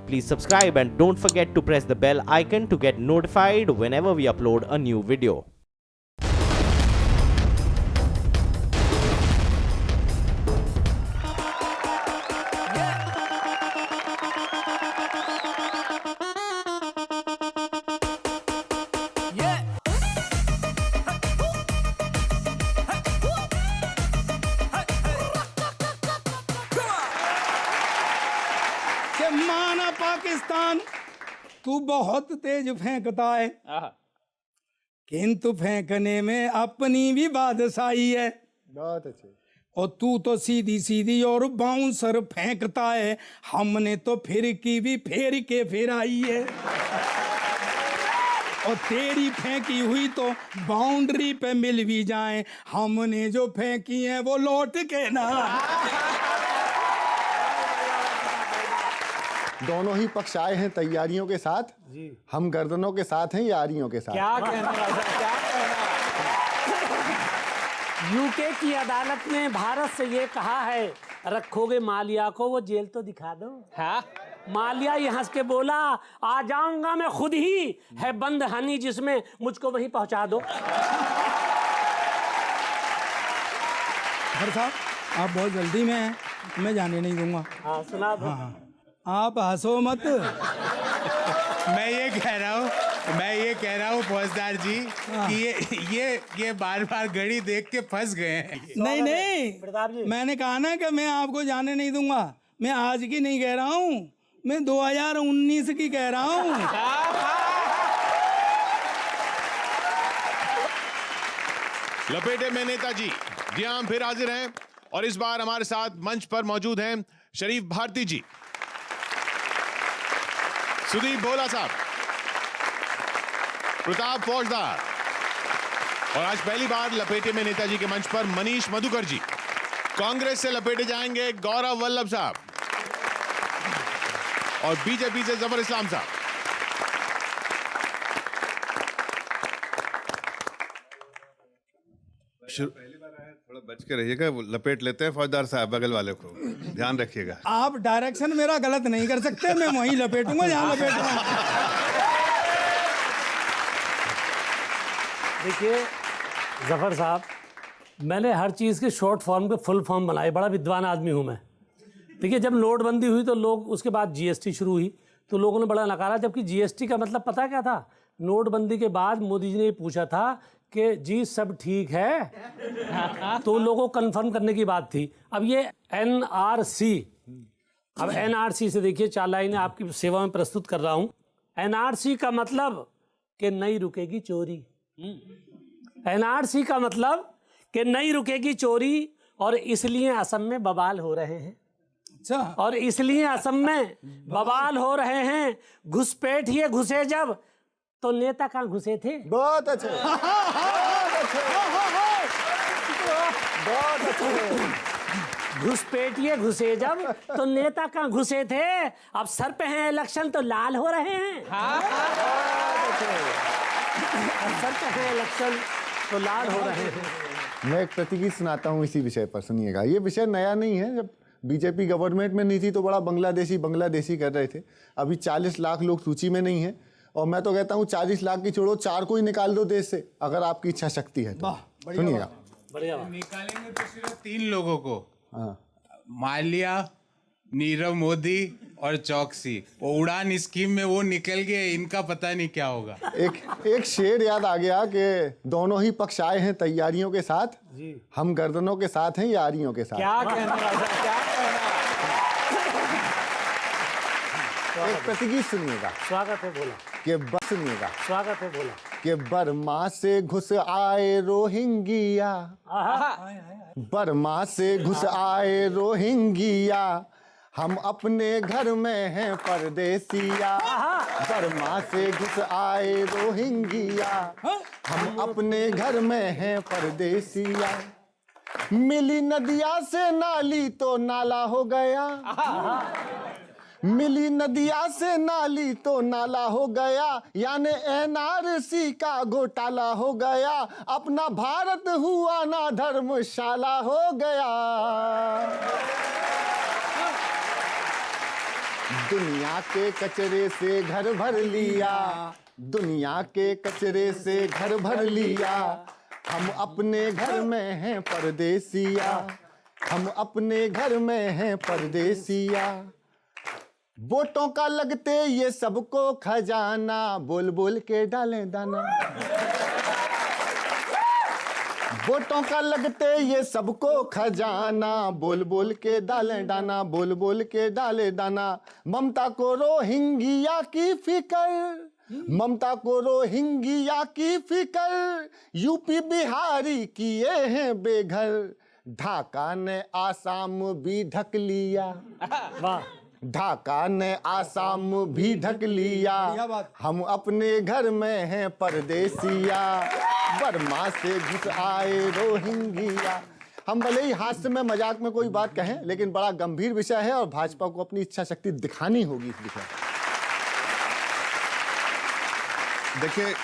please subscribe and don't forget to press the bell icon to get notified whenever we upload a new video. कि माना पाकिस्तान तू बहुत तेज फेंकता है, किंतु फेंकने में अपनी भी बादशाही है। बहुत अच्छे। और तू तो सीधी सीधी और बाउंसर फेंकता है, हमने तो फिर की भी फेर के फिर आई है। और तेरी फेंकी हुई तो बाउंड्री पे मिल भी जाए, हमने जो फेंकी है वो लौट के ना। दोनों ही पक्ष आए हैं तैयारियों के साथ जी। हम गर्दनों के साथ हैं यारियों के साथ। क्या कहना क्या कहना। यूके की अदालत ने भारत से ये कहा है, रखोगे मालिया को वो जेल तो दिखा दो। हाँ? मालिया ये हंस के बोला, आ जाऊंगा मैं खुद ही, है बंद हनी जिसमें मुझको वहीं पहुंचा दो। सर साहब आप बहुत जल्दी में हैं, मैं जाने नहीं दूंगा। हाँ सुना दो। हाँ आप हंसो मत। मैं ये कह रहा हूँ फौजदार जी कि ये बार बार घड़ी देख के फंस गए हैं। नहीं प्रताप जी। मैंने कहा ना कि मैं आपको जाने नहीं दूंगा। मैं आज की नहीं कह रहा हूँ, मैं 2019 की कह रहा हूँ। लपेटे में नेताजी जी हम फिर हाजिर हैं और इस बार हमारे साथ मंच पर मौजूद हैं शरीफ भारती जी, सुदीप भोला साहब, प्रताप फौजदार और आज पहली बार लपेटे में नेताजी के मंच पर मनीष मधुकर जी। कांग्रेस से लपेटे जाएंगे गौरव वल्लभ साहब और बीजेपी से जफर इस्लाम साहब। पहली बार आए, थोड़ा बच के रहिएगा, वो लपेट लेते हैं फौजदार साहब, बगल वाले को ध्यान रखिएगा। आप डायरेक्शन मेरा गलत नहीं कर सकते, मैं वहीं लपेटूंगा जहां लपेटूंगा। देखिए जफर साहब, मैंने हर चीज़ के शॉर्ट फॉर्म के फुल फॉर्म बनाए, बड़ा विद्वान आदमी हूँ मैं। देखिए जब नोटबंदी हुई तो लोग, उसके बाद जीएसटी शुरू हुई तो लोगों ने बड़ा नकारा, जबकि जीएसटी का मतलब पता क्या था? नोटबंदी के बाद मोदी जी ने पूछा था कि जी सब ठीक है, तो लोगों को कंफर्म करने की बात थी। अब ये एनआरसी, अब एनआरसी से देखिए 4 लाइनें आपकी सेवा में प्रस्तुत कर रहा हूँ। एनआरसी का मतलब कि नहीं रुकेगी चोरी। एनआरसी का मतलब कि नहीं रुकेगी चोरी, और इसलिए असम में बवाल हो रहे हैं। अच्छा। और इसलिए असम में बवाल हो रहे हैं। घुसपैठ ये घुसे जब, तो नेता कहाँ घुसे थे? बहुत अच्छे। बहुत अच्छे। घुसपैठिए घुसे जब, तो नेता कहाँ घुसे थे? अब सर पे हैं इलेक्शन तो लाल हो रहे हैं। अब सर पे हैं इलेक्शन तो लाल हो रहे हैं। मैं एक प्रतिगीत सुनाता हूँ इसी विषय पर, सुनिएगा। ये विषय नया नहीं है, जब बीजेपी गवर्नमेंट में नहीं थी तो बड़ा बांग्लादेशी कर रहे थे। अभी 40 लाख लोग सूची में नहीं है, और मैं तो कहता हूँ 40 लाख की छोड़ो, 4 को ही निकाल दो देश से, अगर आपकी इच्छा शक्ति है तो। सुनिएगा। बढ़िया। निकालेंगे तो सिर्फ 3 लोगों को, हाँ। माल्या, नीरव मोदी और चौकसी। वो उड़ान स्कीम में वो निकल गए, इनका पता नहीं क्या होगा। एक शेर याद आ गया कि दोनों ही पक्ष आए हैं तैयारियों के साथ जी। हम गर्दनों के साथ हैं यारियों के साथ। क्या कहना, क्या कहना। एक प्रतिगीत सुनिएगा। स्वागत है बोला कि बस सुनिएगा। स्वागत है बोला कि बर्मा से घुस आए रोहिंग्या, बर्मा से घुस आए रोहिंग्या, हम अपने घर में हैं परदेसिया। बर्मा से घुस आए रोहिंग्या, हम अपने घर में हैं परदेसिया। मिली नदिया से नाली तो नाला हो गया, मिली नदिया से नाली तो नाला हो गया, यानी एनआरसी का घोटाला हो गया। अपना भारत हुआ ना धर्मशाला हो गया। दुनिया के कचरे से घर भर लिया, दुनिया के कचरे से घर भर लिया, हम अपने घर में हैं परदेसिया, हम अपने घर में हैं परदेसिया। वोटों का लगते ये सबको खजाना, बोल बोल के डालें दाना। वोटों का लगते ये सबको खजाना, बोल बोल के डालें दाना, बोल बोल के डाले दाना। ममता को रोहिंग्या की फिकर, ममता को रोहिंग्या की फिकर, यूपी बिहारी किए हैं बेघर। ढाका ने आसाम भी ढक लिया, वाह, ढाका ने आसाम भी ढक लिया, हम अपने घर में हैं परदेसिया, बर्मा से घुस आए रोहिंग्या। हम भले ही हास्य में मजाक में कोई बात कहें, लेकिन बड़ा गंभीर विषय है और भाजपा को अपनी इच्छा शक्ति दिखानी होगी इस विषय में। देखिए,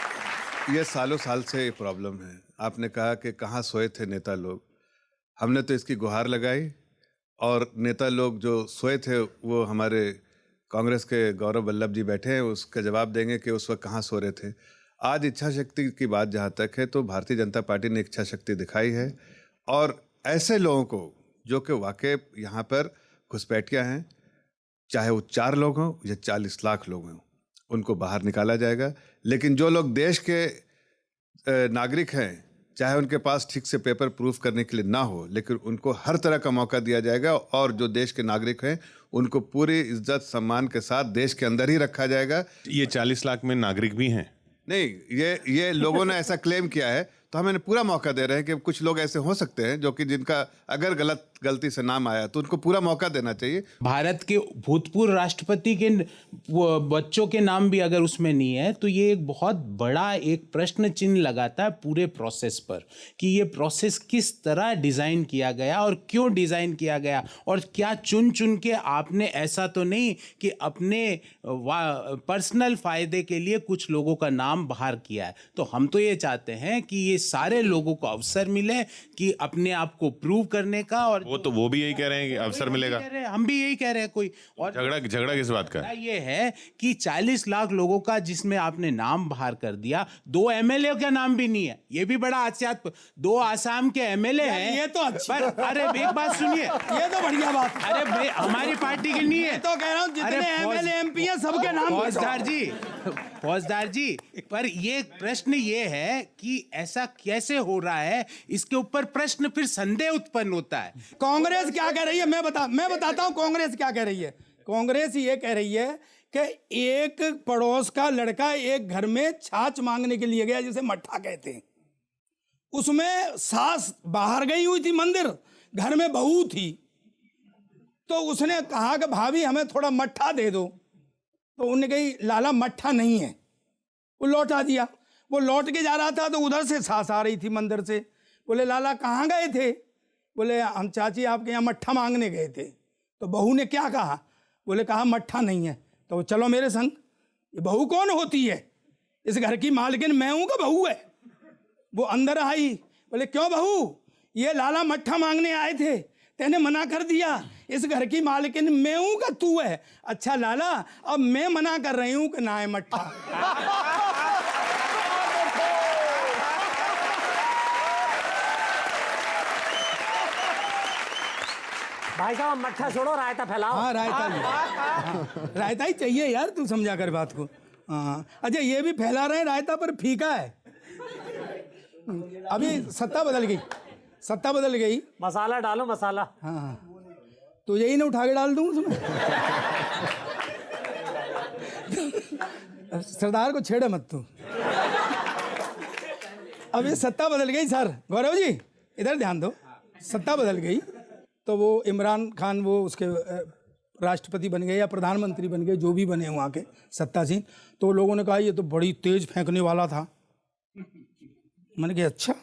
ये सालों साल से प्रॉब्लम है। आपने कहा कि कहाँ सोए थे नेता लोग, हमने तो इसकी गुहार लगाई और नेता लोग जो सोए थे वो हमारे कांग्रेस के गौरव वल्लभ जी बैठे हैं, उसका जवाब देंगे कि उस वक्त कहाँ सो रहे थे। आज इच्छा शक्ति की बात जहाँ तक है, तो भारतीय जनता पार्टी ने इच्छा शक्ति दिखाई है और ऐसे लोगों को जो कि वाकई यहाँ पर घुसपैठिया हैं, चाहे वो 4 लोग हों या 40 लाख लोग हों, उनको बाहर निकाला जाएगा। लेकिन जो लोग देश के नागरिक हैं, चाहे उनके पास ठीक से पेपर प्रूफ करने के लिए ना हो, लेकिन उनको हर तरह का मौका दिया जाएगा और जो देश के नागरिक हैं उनको पूरी इज्जत सम्मान के साथ देश के अंदर ही रखा जाएगा। ये 40 लाख में नागरिक भी हैं। नहीं, ये लोगों ने ऐसा क्लेम किया है, तो हमें पूरा मौका दे रहे हैं कि कुछ लोग ऐसे हो सकते हैं जो कि जिनका अगर गलती से नाम आया तो उनको पूरा मौका देना चाहिए। भारत के भूतपूर्व राष्ट्रपति के बच्चों के नाम भी अगर उसमें नहीं है तो ये एक बहुत बड़ा एक प्रश्न चिन्ह लगाता है पूरे प्रोसेस पर कि ये प्रोसेस किस तरह डिज़ाइन किया गया और क्यों डिज़ाइन किया गया, और क्या चुन चुन के आपने ऐसा तो नहीं कि अपने पर्सनल फ़ायदे के लिए कुछ लोगों का नाम बाहर किया है। तो हम तो ये चाहते हैं कि ये सारे लोगों को अवसर मिले कि अपने आप को प्रूव करने का, और वो भी यही कह रहे हैं कि अवसर मिलेगा। हम भी यही कह रहे हैं। कोई और झगड़ा किस बात का है? ये है कि 40 लाख लोगों का जिसमें आपने नाम बाहर कर दिया, 2 एमएलए का नाम भी नहीं है, ये भी बड़ा हास्यास्पद। 2 आसाम के एमएलए हैं, ये तो अच्छी पर अरे एक बात सुनिए, ये तो बढ़िया बात है। अरे भाई हमारी पार्टी की नहीं है तो कह रहा हूँ जितने एमएलए एमपी हैं सबके नाम फौजदार जी, पर ये प्रश्न ये है कि ऐसा कैसे हो रहा है, इसके ऊपर प्रश्न फिर संदेह उत्पन्न होता है। कांग्रेस क्या कह रही है मैं बताता हूं कांग्रेस क्या कह रही है। कांग्रेस ये कह रही है कि एक पड़ोस का लड़का एक घर में छाछ मांगने के लिए गया, जिसे मट्ठा कहते हैं। उसमें सास बाहर गई हुई थी मंदिर, घर में बहू थी, तो उसने कहा कि भाभी हमें थोड़ा मट्ठा दे दो, तो उन्होंने कही लाला मट्ठा नहीं है, वो लौटा दिया। वो लौट के जा रहा था तो उधर से सास आ रही थी मंदिर से, बोले लाला कहाँ गए थे? बोले हम चाची आपके यहाँ मट्ठा मांगने गए थे। तो बहू ने क्या कहा? बोले कहा मट्ठा नहीं है। तो चलो मेरे संग। ये बहू कौन होती है? इस घर की मालकिन मैं हूँ का बहू है? वो अंदर आई, बोले क्यों बहू? ये लाला मट्ठा मांगने आए थे, तेने मना कर दिया। इस घर की मालकिन मैं हूँ का तू है? अच्छा लाला, अब मैं मना कर रही हूँ कि ना है मट्ठा। भाई साहब मट्ठा छोड़ो, रायता फैलाओ। हाँ रायता ही, हाँ, रायता ही चाहिए यार, तू समझा कर बात को। हाँ अच्छा, ये भी फैला रहे हैं रायता, पर फीका है। अभी सत्ता बदल गई। मसाला डालो मसाला। हाँ तो यही ना उठा के डाल दूँ उसमें। सरदार को छेड़े मत तू। अब ये सत्ता बदल गई सर, गौरव जी इधर ध्यान दो। सत्ता बदल गई तो वो इमरान खान वो उसके राष्ट्रपति बन गए या प्रधानमंत्री बन गए, जो भी बने वहाँ के सत्तासीन। तो लोगों ने कहा ये तो बड़ी तेज फेंकने वाला था। मैंने कहा अच्छा,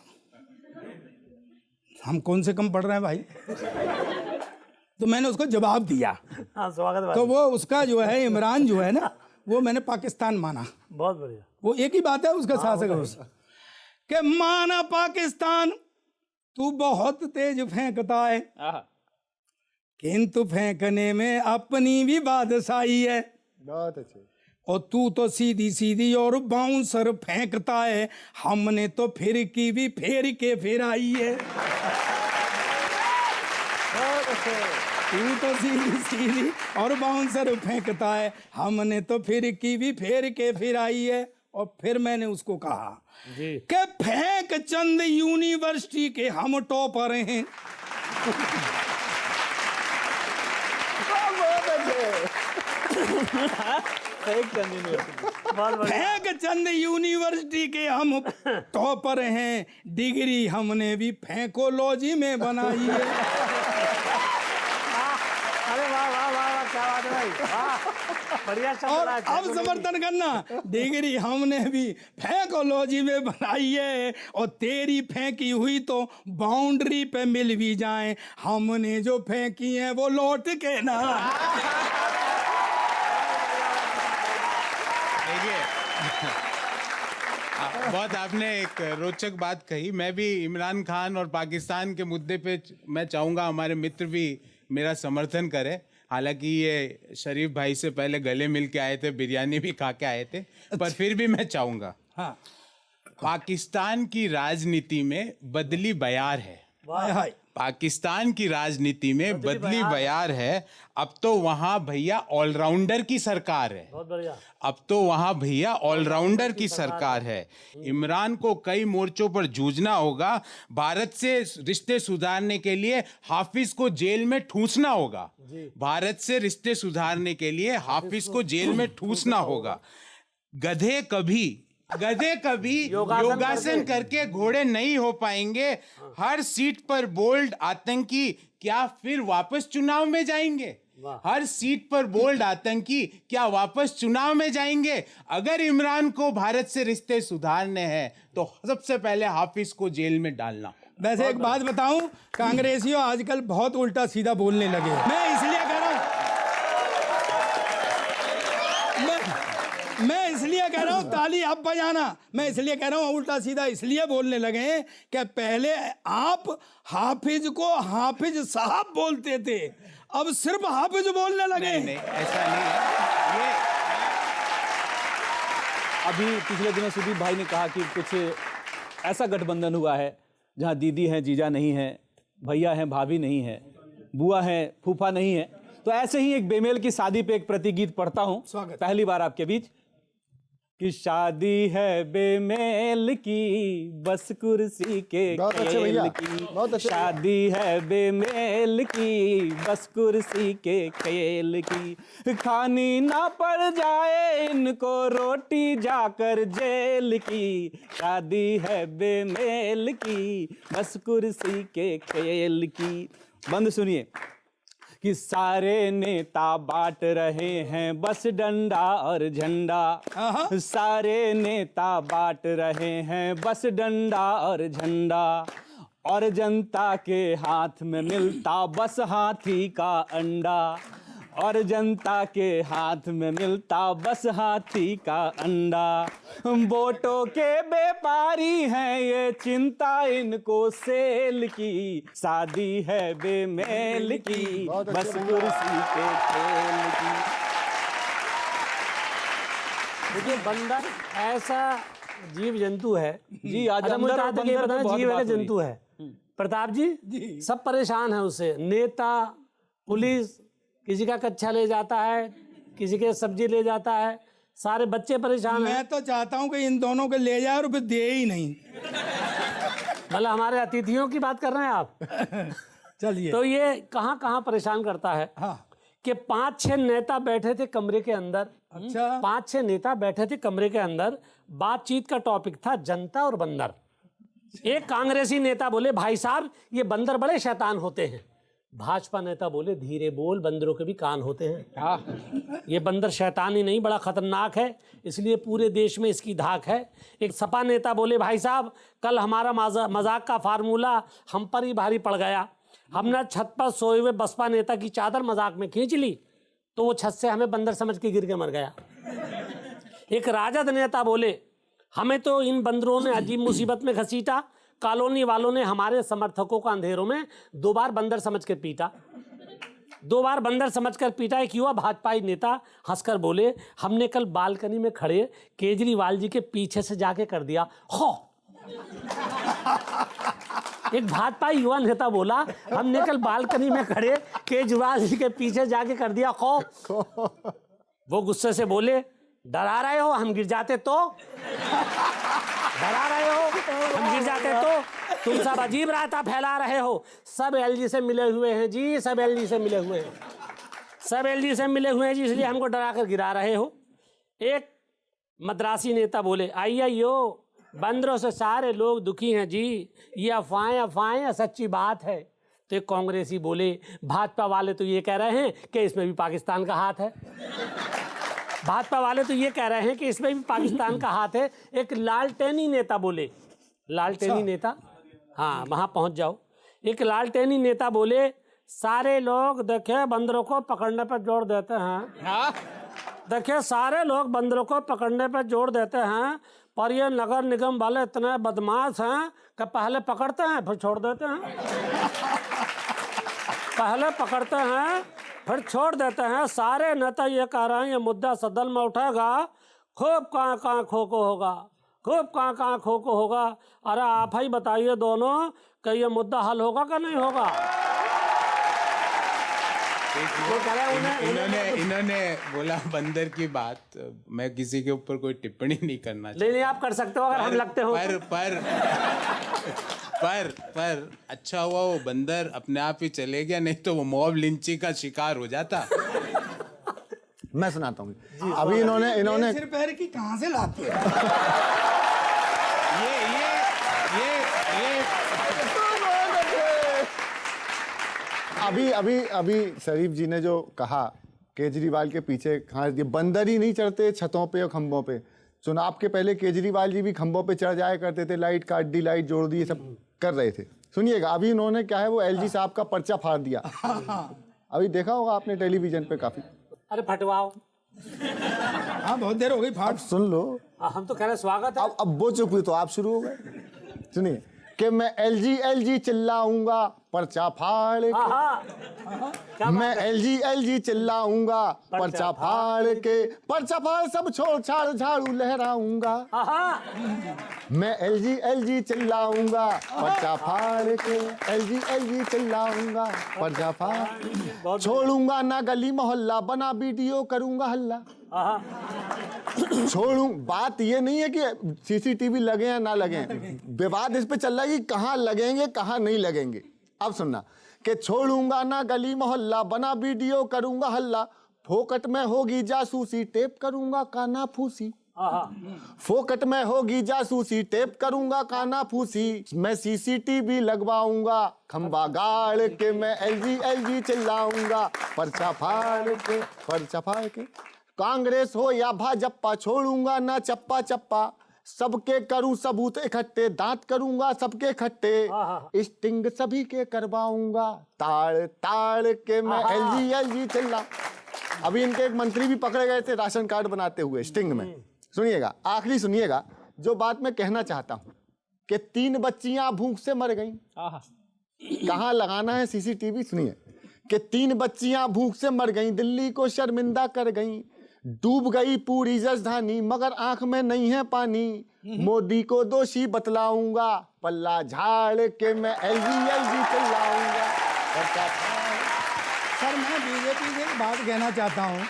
हम कौन से कम पढ़ रहे हैं भाई? तो मैंने उसको जवाब दिया। हाँ स्वागत। तो वो उसका जो है इमरान जो है ना, वो मैंने पाकिस्तान माना। बहुत बढ़िया। वो एक ही बात है उसका शासक है उसका, कि माना पाकिस्तान तू बहुत तेज फेंकता है, किंतु फेंकने में अपनी भी बादशाही है। बहुत अच्छे। और तू तो सीधी सीधी और बाउंसर फेंकता है, हमने तो फिर की भी फेर के फिर आई है। तू तो सीधी सीधी और बाउंसर फेंकता है, हमने तो फिर की भी फेर के फिर आई है। और फिर मैंने उसको कहा कि फेंक चंद यूनिवर्सिटी के हम टॉपर हैं। फेंक चंद यूनिवर्सिटी के हम टॉपर हैं, डिग्री हमने भी फेंकोलॉजी में बनाई है। अरे वाह वाह वाह वाह, क्या बात है भाई, वाह, बढ़िया शब्द और रहा, अब समर्थन करना, डिग्री हमने भी फेंकोलॉजी में बनाई है। और तेरी फेंकी हुई तो बाउंड्री पे मिल भी जाए, हमने जो फेंकी है वो लौट के ना। बहुत आपने एक रोचक बात कही। मैं भी इमरान खान और पाकिस्तान के मुद्दे पे मैं चाहूँगा हमारे मित्र भी मेरा समर्थन करें। हालांकि ये शरीफ भाई से पहले गले मिल के आए थे, बिरयानी भी खा के आए थे, पर फिर भी मैं चाहूँगा, हाँ, पाकिस्तान की राजनीति में बदली बयार है। हाय पाकिस्तान की राजनीति में बदली बयार है। अब तो वहां भैया ऑलराउंडर की सरकार है। बहुत बढ़िया। अब तो वहां भैया ऑलराउंडर की सरकार है। इमरान को कई मोर्चों पर जूझना होगा। भारत से रिश्ते सुधारने के लिए हाफिज को जेल में ठूंसना होगा। भारत से रिश्ते सुधारने के लिए हाफिज को जेल में ठूंसना होगा। गधे कभी योगासन करके घोड़े नहीं हो पाएंगे। हर सीट पर बोल्ड आतंकी क्या फिर वापस चुनाव में जाएंगे? हर सीट पर बोल्ड आतंकी क्या वापस चुनाव में जाएंगे? अगर इमरान को भारत से रिश्ते सुधारने हैं तो सबसे पहले हाफिज को जेल में डालना। वैसे एक बात बताऊं, कांग्रेसियों आजकल बहुत उल्टा सीधा बोलने लगे। मैं इसलिए कह रहा हूं ताली आप बजाना। मैं इसलिए कह रहा हूं उल्टा सीधा इसलिए बोलने लगे हैं कि पहले आप हाफिज को हाफिज साहब बोलते थे, अब सिर्फ हाफिज बोलने लगे। नहीं, ऐसा नहीं है। ये अभी पिछले दिनों सुदीप भाई ने कहा कि कुछ ऐसा गठबंधन हुआ है जहां दीदी हैं जीजा नहीं है, भैया हैं भाभी नहीं है, बुआ है फूफा नहीं है। तो ऐसे ही एक बेमेल की शादी पे एक प्रतिगीत पढ़ता हूं, पहली बार आपके बीच। कि शादी है बेमेल की बस कुर्सी के खेल की, शादी है बेमेल की बस कुर्सी के खेल की, खानी ना पड़ जाए इनको रोटी जाकर जेल की, शादी है बेमेल की बस कुर्सी के खेल की। बंद सुनिए कि सारे नेता बांट रहे हैं बस डंडा और झंडा, सारे नेता बांट रहे हैं बस डंडा और झंडा, और जनता के हाथ में मिलता बस हाथी का अंडा, और जनता के हाथ में मिलता बस हाथी का अंडा। वोटों के व्यापारी हैं ये चिंता इनको सेल की, शादी है बेमेल की बस कुर्सी के खेल की। देखिए बंदर ऐसा जीव जंतु है जी, आज अच्छा, मुझे अंदर तो ये बंदर बताना, तो बहुत जीव है बात कि हो रही। जंतु है? प्रताप जी सब परेशान है उससे, नेता पुलिस किसी का कच्चा ले जाता है, किसी के सब्जी ले जाता है, सारे बच्चे परेशान हैं। मैं तो चाहता हूं कि इन दोनों को ले जाए और फिर दे ही नहीं। मतलब हमारे अतिथियों की बात कर रहे हैं आप? चलिए, तो ये कहाँ कहाँ परेशान करता है हाँ, कि 5-6 नेता बैठे थे कमरे के अंदर। अच्छा, 5-6 नेता बैठे थे कमरे के अंदर, बातचीत का टॉपिक था जनता और बंदर। एक कांग्रेसी नेता बोले भाई साहब ये बंदर बड़े शैतान होते हैं। भाजपा नेता बोले धीरे बोल, बंदरों के भी कान होते हैं। ये बंदर शैतान ही नहीं बड़ा खतरनाक है, इसलिए पूरे देश में इसकी धाक है। एक सपा नेता बोले भाई साहब कल हमारा मजाक का फार्मूला हम पर ही भारी पड़ गया, हमने छत पर सोए हुए बसपा नेता की चादर मजाक में खींच ली तो वो छत से हमें बंदर समझ के गिर के मर गया। एक राजद नेता बोले हमें तो इन बंदरों ने अजीब मुसीबत में घसीटा, कॉलोनी वालों ने हमारे समर्थकों को अंधेरों में 2 बार बंदर समझ के पीटा। 2 बार बंदर समझकर पीटा एक युवा भाजपाई नेता हंसकर बोले, हमने कल बालकनी में खड़े केजरीवाल जी के पीछे से जाके कर दिया हो। एक भाजपा युवा नेता बोला, हमने कल बालकनी में खड़े केजरीवाल जी के पीछे जाके कर दिया खो। वो गुस्से से बोले, डरा रहे हो हम गिर जाते तो, डरा रहे हो हम गिर जाते तो, तुम सब अजीब रायता फैला रहे हो। सब एलजी से मिले हुए हैं जी, सब एलजी से मिले हुए हैं, सब एलजी से मिले हुए हैं जी, इसलिए हमको डरा कर गिरा रहे हो। एक मद्रासी नेता बोले, आइयो बंदरों से सारे लोग दुखी हैं जी, ये अफवाहें अफवाहें सच्ची बात है। तो एक कांग्रेसी बोले, भाजपा वाले तो ये कह रहे हैं कि इसमें भी पाकिस्तान का हाथ है, भाजपा वाले तो ये कह रहे हैं कि इसमें भी पाकिस्तान का हाथ है। एक लालटेनी नेता बोले, लालटेनी नेता, हाँ वहाँ पहुँच जाओ। एक लालटेनी नेता बोले, सारे लोग देखे बंदरों को पकड़ने पर जोर देते हैं, देखिए सारे लोग बंदरों को पकड़ने पर जोर देते हैं, पर ये नगर निगम वाले इतने बदमाश हैं कि पहले पकड़ते हैं फिर छोड़ देते हैं, पहले पकड़ते हैं फिर छोड़ देते हैं। सारे नेता ये कह रहे हैं ये मुद्दा सदन में उठेगा, खूब कहाँ कहाँ खो खो होगा, खूब कहाँ कहाँ खो खो होगा। अरे आप ही बताइए दोनों कि ये मुद्दा हल होगा कि नहीं होगा। इन्होंने बोला बंदर की बात, मैं किसी के ऊपर कोई टिप्पणी नहीं करना चाहता। नहीं आप कर सकते हो अगर हम लगते हो। पर अच्छा हुआ वो बंदर अपने आप ही चले गया, नहीं तो वो मॉब लिंचिंग का शिकार हो जाता। मैं सुनाता हूँ। अभी इन्होंने सिर पैर की कहाँ से लाते हैं? ये अभी शरीफ जी ने जो कहा केजरीवाल के पीछे, हाँ ये बंदर ही नहीं चढ़ते छतों पे और खंभों पे। चुनाव के पहले केजरीवाल जी भी खंभों पे चढ़ जाया करते थे, लाइट काट दी, लाइट जोड़ दी, ये सब कर रहे थे। सुनिएगा, अभी इन्होंने क्या है वो एलजी साहब का पर्चा फाड़ दिया। अभी देखा होगा आपने टेलीविजन पे काफी। अरे फटवाओ, हाँ बहुत देर हो गई, फाड़। सुन लो, हम तो कह रहे स्वागत है। अब वो चुप हुई तो आप शुरू हो गए। सुनिए कि मैं एलजी चिल्लाऊंगा पर्चा फाड़ के, मैं एलजी चिल्लाऊंगा पर्चा फाड़ के, पर्चा फाड़ सब छोड़ छाड़ झाड़ू लहराऊंगा। मैं एलजी चिल्लाऊंगा पर्चा फाड़ के, एलजी चिल्लाऊंगा पर्चा फाड़, छोड़ूंगा ना गली मोहल्ला, बना वीडियो करूंगा हल्ला। छोड़ूं, बात ये नहीं है कि सीसीटीवी लगे या ना लगे, विवाद इस पे चल रहा है कि कहाँ लगेंगे कहाँ नहीं लगेंगे। अब सुनना कि छोड़ूंगा ना गली मोहल्ला, बना वीडियो करूंगा हल्ला, फोकट में होगी जासूसी, टेप करूंगा काना फूसी, फोकट में होगी जासूसी, टेप करूंगा काना फूसी, मैं सीसीटीवी लगवाऊंगा खंबा गाड़ के, मैं एलजी चिल्लाऊंगा पर्चा फाड़ के, पर्चा फाड़ के। कांग्रेस हो या भाजपा, छोड़ूंगा ना चप्पा चप्पा, सबके करूं सबूत इकट्ठे, दांत करूंगा सबके खट्टे, स्टिंग सभी के करवाऊंगा ताड़ ताड़ के, मैं एलजी चिल्ला। अभी इनके एक मंत्री भी पकड़े गए थे राशन कार्ड बनाते हुए स्टिंग में। सुनिएगा, आखिरी सुनिएगा जो बात मैं कहना चाहता हूं कि 3 बच्चियां भूख से मर गईं। कहां लगाना है सीसीटीवी? सुनिए कि 3 बच्चियां भूख से मर गईं, दिल्ली को शर्मिंदा कर गईं, डूब गई पूरी राजधानी मगर आंख में नहीं है पानी, मोदी को दोषी बतलाऊंगा पल्ला झाड़ के, मैं एलजी चिल्लाऊंगा। सर मैं बीजेपी से एक बात कहना चाहता हूँ,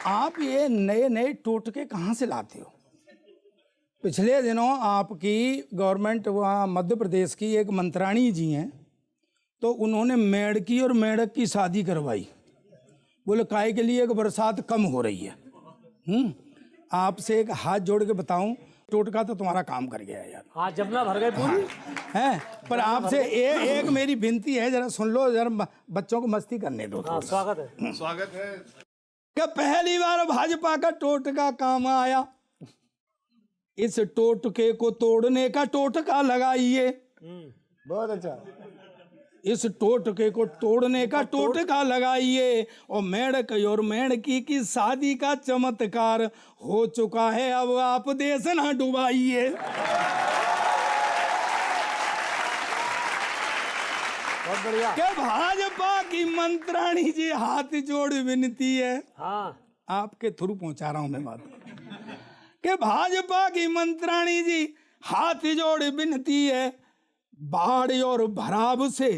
आप ये नए नए टोटके कहाँ से लाते हो? पिछले दिनों आपकी गवर्नमेंट वहाँ मध्य प्रदेश की एक मंत्राणी जी हैं, तो उन्होंने मेढ़की और मेढ़क की शादी करवाई, बोले काय के लिए कि बरसात कम हो रही है। आपसे एक हाथ जोड़ के बताऊं, टोटका तो तुम्हारा काम कर गया यार। हाँ जमुना भर गए पूरी हैं, पर आपसे एक मेरी विनती है, जरा सुन लो, जरा बच्चों को मस्ती करने दो। हाँ, स्वागत है। स्वागत है। कि पहली बार भाजपा का टोटका काम आया, इस टोटके को तोड़ने का टोटका लगाइए। बहुत अच्छा। इस टोटके को तोड़ने का टोटका लगाइए, और मेढ़क और मेढ़की की शादी का चमत्कार हो चुका है, अब आप देश ना डुबाइए। बहुत बढ़िया। कि भाजपा की मंत्राणी जी हाथ जोड़ विनती है, हाँ, आपके थ्रू पहुंचा रहा हूं मैं बात, कि भाजपा की मंत्राणी जी हाथ जोड़ विनती है, बाढ़ और भराव से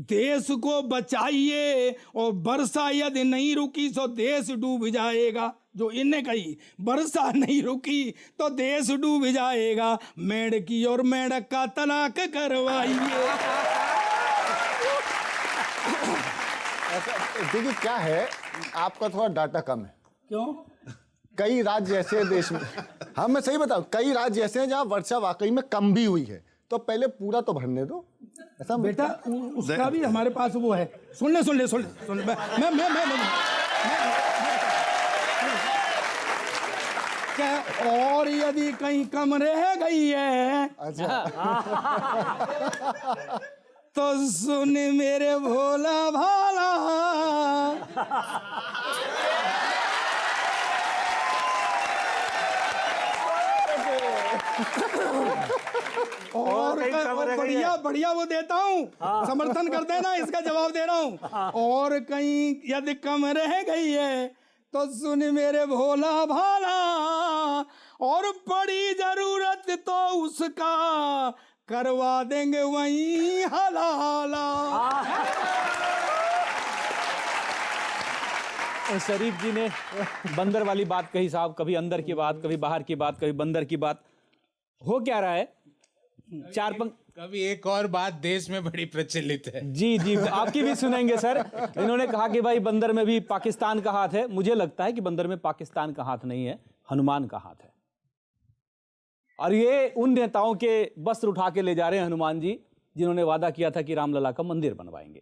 देश को बचाइए, और वर्षा यदि नहीं रुकी तो देश डूब जाएगा। जो इन्हें कही वर्षा नहीं रुकी तो देश डूब जाएगा, मेढकी और मेढक का तलाक करवाइए। देखिए क्या है, आपका थोड़ा डाटा कम है। क्यों? कई राज्य ऐसे हैं देश में, हाँ मैं सही बताऊं, कई राज्य ऐसे हैं जहां वर्षा वाकई में कम भी हुई है, तो पहले पूरा तो भरने दो। ऐसा बेटा उसका भी हमारे पास वो है, सुन ले क्या, और यदि कहीं कम रह गई है अच्छा तो सुन मेरे भोला भाला, और बढ़िया बढ़िया वो देता हूँ, समर्थन करते हैं ना, इसका जवाब दे रहा हूँ। और कहीं यदि कम रह गई है तो सुन मेरे भोला भाला, और बड़ी जरूरत तो उसका करवा देंगे वहीं हलाला। शरीफ जी ने बंदर वाली बात कही साहब, कभी अंदर की बात, कभी बाहर की बात, कभी बंदर की बात। हो क्या रहा है, चार पंख। कभी एक और बात देश में बड़ी प्रचलित है। जी जी, आपकी भी सुनेंगे सर। इन्होंने कहा कि भाई बंदर में भी पाकिस्तान का हाथ है। मुझे लगता है कि बंदर में पाकिस्तान का हाथ नहीं है, हनुमान का हाथ है। और ये उन नेताओं के वस्त्र उठा के ले जा रहे हैं हनुमान जी, जिन्होंने वादा किया था कि रामलला का मंदिर बनवाएंगे।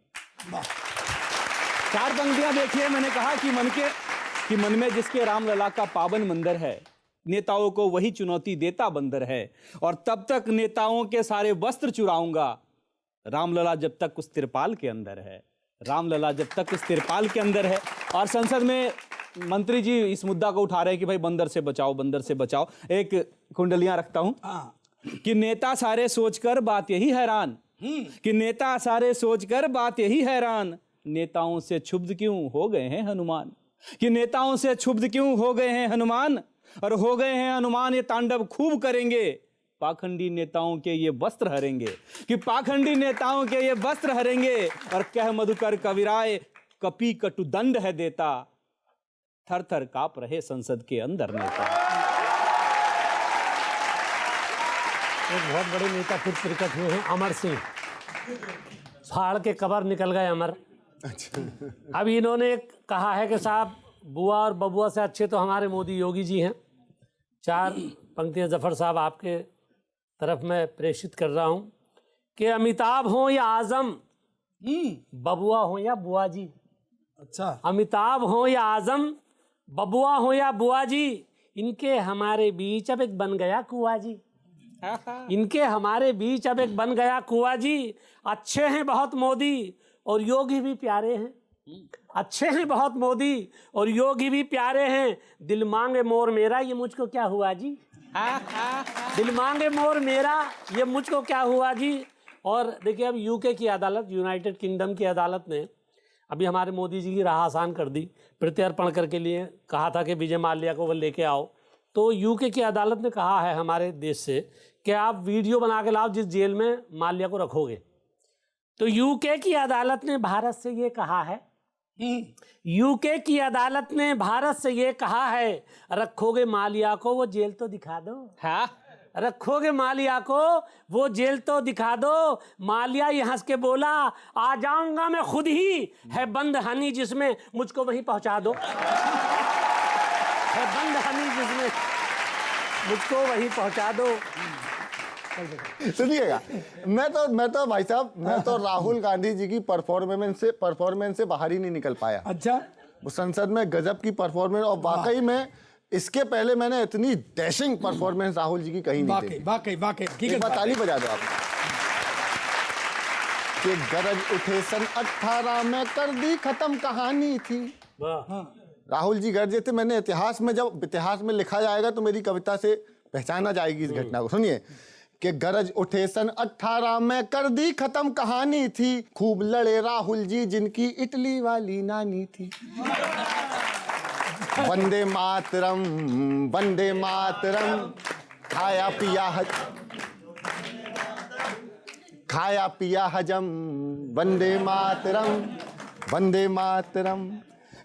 चार पंक्तियां देखिए, मैंने कहा कि मन में जिसके रामलला का पावन मंदिर है, नेताओं को वही चुनौती देता बंदर है, और तब तक नेताओं के सारे वस्त्र चुराऊंगा, रामलला जब तक उस तिरपाल के अंदर है, रामलला जब तक उस तिरपाल के अंदर है। और संसद में मंत्री जी इस मुद्दा को उठा रहे हैं कि भाई बंदर से बचाओ, बंदर से बचाओ। एक कुंडलियां रखता हूं कि नेता सारे सोचकर बात यही हैरान, कि नेता सारे सोचकर बात यही हैरान, नेताओं से क्षुब्ध क्यों हो गए हैं हनुमान, कि नेताओं से क्षुब्ध क्यों हो गए हैं हनुमान, और हो गए हैं हनुमान ये तांडव खूब करेंगे, पाखंडी नेताओं के ये वस्त्र हरेंगे, कि पाखंडी नेताओं के ये वस्त्र हरेंगे। और कह मधुकर कविराय कपी कटु दंड है देता, थर थर कांप रहे संसद के अंदर नेता। एक बहुत बड़े नेता फिर प्रकट हुए हैं, अमर सिंह। फाड़ के कबर निकल गए अमर। अब इन्होंने कहा है कि साहब बुआ और बबुआ से अच्छे तो हमारे मोदी योगी जी हैं। चार पंक्तियां जफर साहब आपके तरफ मैं प्रेषित कर रहा हूं कि अमिताभ हो या आजम, बबुआ हो या बुआ जी। अच्छा, अमिताभ हो या आजम, बबुआ हो या बुआ जी, इनके हमारे बीच अब एक बन गया कुआ जी, इनके हमारे बीच अब एक बन गया कुआ जी। अच्छे हैं बहुत मोदी और योगी भी प्यारे हैं, अच्छे हैं बहुत मोदी और योगी भी प्यारे हैं, दिल मांगे मोर मेरा ये मुझको क्या हुआ जी, दिल मांगे मोर मेरा ये मुझको क्या हुआ जी। और देखिए अब यूके की अदालत, यूनाइटेड किंगडम की अदालत ने अभी हमारे मोदी जी की राह आसान कर दी। प्रत्यर्पण करके लिए कहा था कि विजय माल्या को वो लेके आओ, तो यूके की अदालत ने कहा है हमारे देश से कि आप वीडियो बना के लाओ जिस जेल में माल्या को रखोगे। तो यूके की अदालत ने भारत से ये कहा है, यूके की अदालत ने भारत से ये कहा है, रखोगे माल्या को वो जेल तो दिखा दो, हाँ रखोगे माल्या को वो जेल तो दिखा दो। माल्या ये हंस के बोला, आ जाऊंगा मैं खुद ही, है बंद हनी जिसमें मुझको वहीं पहुंचा दो, है बंद हनी जिसमें मुझको वहीं पहुंचा दो। सुनिएगा, मैं तो भाई साहब, मैं तो राहुल गांधी जी की परफॉर्मेंस से बाहर ही नहीं निकल पाया। अच्छा, वो संसद में गजब की परफॉर्मेंस, और वाकई में इसके पहले मैंने इतनी डैशिंग परफॉर्मेंस राहुल जी की कहीं नहीं देखी। वाकई ठीक एक बार ताली बजा दो आप। कि गरज उठे सन 18 में कर दी खत्म कहानी थी। राहुल जी गरजे थे। मैंने इतिहास में, जब इतिहास में लिखा जाएगा तो मेरी कविता से पहचाना जाएगी इस घटना को। सुनिए कि गरज उठे सन 18 में कर दी खत्म कहानी थी, खूब लड़े राहुल जी जिनकी इटली वाली नानी थी। वंदे मातरम वंदे मातरम, खाया पिया हजम, वंदे मातरम वंदे मातरम।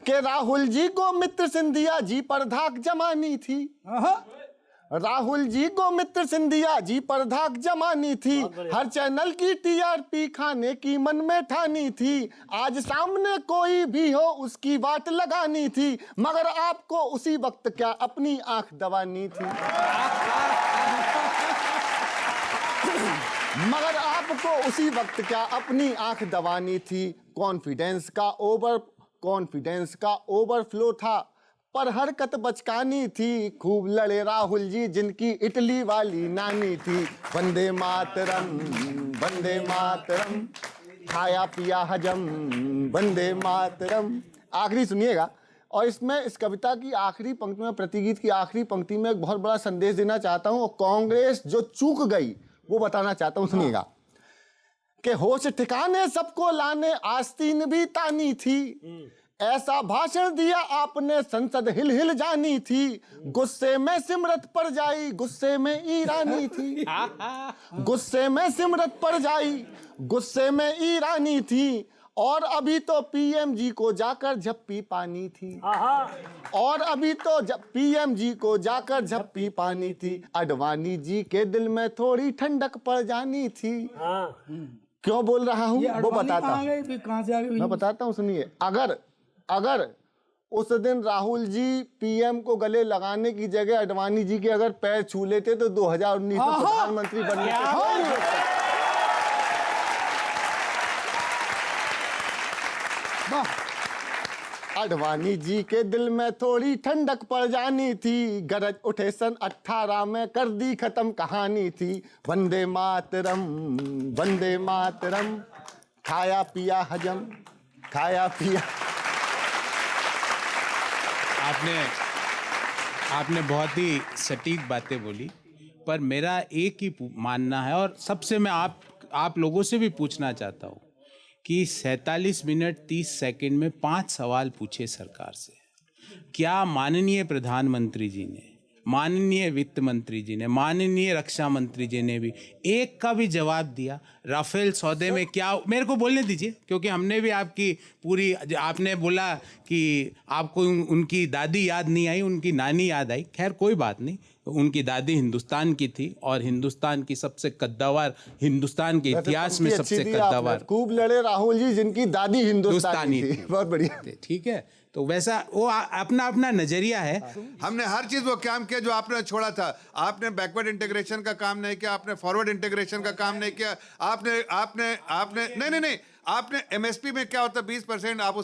के राहुल जी को मित्र सिंधिया जी पर धाक जमानी थी, राहुल जी को मित्र सिंधिया जी पर धाक जमानी थी, हर चैनल की टीआरपी खाने की मन में ठानी थी, आज सामने कोई भी हो उसकी बात लगानी थी, मगर आपको उसी वक्त क्या अपनी आंख दबानी थी, मगर आपको उसी वक्त क्या अपनी आंख दबानी थी। कॉन्फिडेंस का ओवरफ्लो था पर हरकत बचकानी थी, खूब लड़े राहुल जी जिनकी इटली वाली नानी थी। वंदे मातरम खाया पिया हजम, वंदे मातरम। आखिरी सुनिएगा, और इसमें इस कविता की आखिरी पंक्ति में, प्रतिगीत की आखिरी पंक्ति में एक बहुत बड़ा संदेश देना चाहता हूँ, और कांग्रेस जो चूक गई वो बताना चाहता हूँ। सुनिएगा कि होश ठिकाने सबको लाने आस्तीन भी तानी थी, ऐसा भाषण दिया आपने संसद हिल हिल जानी थी, गुस्से में सिमरत पर जाई गुस्से में ईरानी थी, गुस्से में सिमरत पर जाई गुस्से में ईरानी थी, और अभी तो पीएम जी को जाकर झप्पी पानी थी, और अभी तो पीएम जी को जाकर झप्पी पानी थी, अडवाणी जी के दिल में थोड़ी ठंडक पड़ जानी थी। क्यों बोल रहा हूँ वो बताता हूँ, मैं बताता हूँ, सुनिए। अगर उस दिन राहुल जी पीएम को गले लगाने की जगह अडवाणी जी के अगर पैर छू लेते तो 2019 में प्रधानमंत्री बनने के अडवाणी जी के दिल में थोड़ी ठंडक पड़ जानी थी, गरज उठे सन 18 में कर दी खत्म कहानी थी। वंदे मातरम खाया पिया हजम, खाया पिया। आपने बहुत ही सटीक बातें बोली, पर मेरा एक ही मानना है, और सबसे मैं आप लोगों से भी पूछना चाहता हूँ कि 47 मिनट 30 सेकंड में 5 सवाल पूछे सरकार से। क्या माननीय प्रधानमंत्री जी ने, माननीय वित्त मंत्री जी ने, माननीय रक्षा मंत्री जी ने भी एक का भी जवाब दिया? राफेल सौदे में क्या, मेरे को बोलने दीजिए, क्योंकि हमने भी आपकी पूरी, आपने बोला कि आपको उनकी दादी याद नहीं आई, उनकी नानी याद आई। खैर कोई बात नहीं, उनकी दादी हिंदुस्तान की थी, और हिंदुस्तान की सबसे कद्दावर, हिंदुस्तान के इतिहास में सबसे कद्दावर, खूब लड़े राहुल जी जिनकी दादी हिंदुस्तानी थी। बहुत बढ़िया, ठीक है। तो वैसा वो अपना अपना नजरिया है। हमने हर चीज वो काम किया जो आपने छोड़ा था। आपने बैकवर्ड इंटीग्रेशन का काम नहीं किया, आपने फॉरवर्ड इंटीग्रेशन का काम नहीं किया, आपने नहीं आपने एमएसपी में क्या होता 20% आप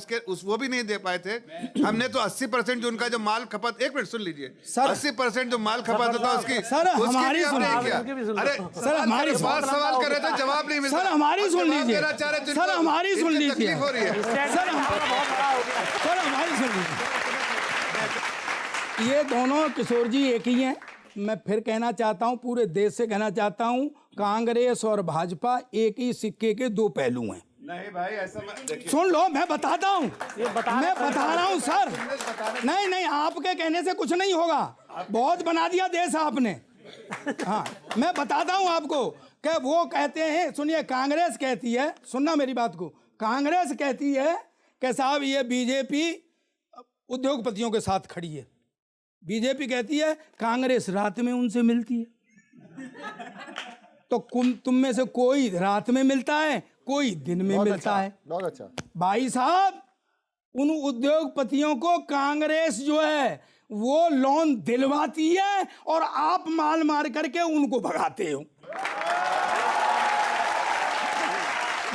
वो भी नहीं दे पाए थे। हमने तो 80% जो उनका जो माल खपत, एक मिनट सुन लीजिए, 80% जो माल खपत होता उसकी, सर हमारी सुन लीजिए। अरे सर हमारी सवाल कर रहे थे, जवाब नहीं मिलता। सर हमारी सुन लीजिए, सर हमारी सुन लीजिए, तकलीफ हो रही है, सर हमारी सुन लीजिए। ये दोनों किशोर जी एक ही हैं। मैं फिर कहना चाहता हूं, पूरे देश से कहना चाहता हूं, कांग्रेस और भाजपा एक ही सिक्के के दो पहलू हैं। नहीं भाई ऐसा सुन लो, मैं बताता हूं, मैं बता रहा हूं सर। नहीं आपके कहने से कुछ नहीं होगा, बहुत बना दिया देश आपने। हाँ मैं बताता हूं आपको कि वो कहते हैं, सुनिए, कांग्रेस कहती है, सुनना मेरी बात को, कांग्रेस कहती है कि साहब ये बीजेपी उद्योगपतियों के साथ खड़ी है। बीजेपी कहती है कांग्रेस रात में उनसे मिलती है। तो तुम में से कोई रात में मिलता है, कोई दिन में मिलता है। बहुत अच्छा भाई साहब, उन उद्योगपतियों को कांग्रेस जो है वो लोन दिलवाती है और आप माल मार करके उनको भगाते हो।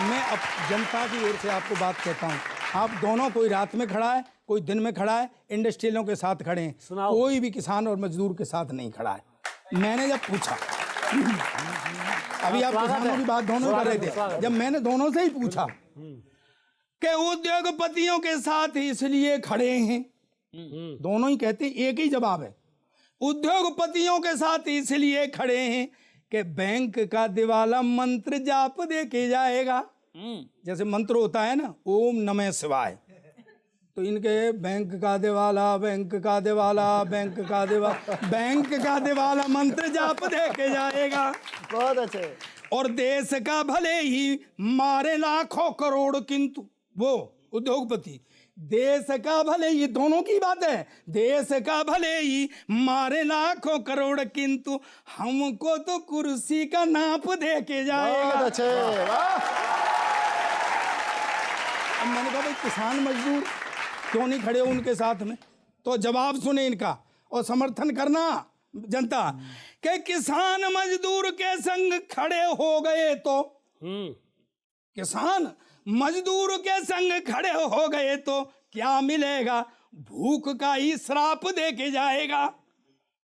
मैं अब जनता की ओर से आपको बात कहता हूं, आप दोनों, कोई रात में खड़ा है, कोई दिन में खड़ा है, इंडस्ट्रियलों के साथ खड़े हैं, कोई भी किसान और मजदूर के साथ नहीं खड़ा है। मैंने जब पूछा, अभी आप किसानों की बात दोनों कर रहे थे, जब मैंने दोनों से ही पूछा कि उद्योगपतियों के साथ इसलिए खड़े हैं, दोनों ही कहते एक ही जवाब है, उद्योगपतियों के साथ इसलिए खड़े हैं कि बैंक का दिवाला मंत्र जाप दे के जाएगा। जैसे मंत्र होता है ना, ओम नमः शिवाय, तो इनके बैंक का दिवाला, बैंक का दिवाला, बैंक का दिवाला, बैंक का दिवाला मंत्र जाप दे के जाएगा। बहुत अच्छे। और देश का भले ही मारे लाखों करोड़, किंतु वो उद्योगपति, देश का भले ही, दोनों की बात है, देश का भले ही मारे लाखों करोड़, किंतु हमको तो कुर्सी का नाप दे के जाएगा। बहुत अच्छे, वाह। अब मैंने कहा भाई किसान मजदूर क्यों नहीं खड़े उनके साथ में? तो जवाब सुने इनका और समर्थन करना जनता के किसान मजदूर के संग खड़े हो गए तो, किसान मजदूर के संग खड़े हो गए तो क्या मिलेगा? भूख का ही श्राप दे के जाएगा।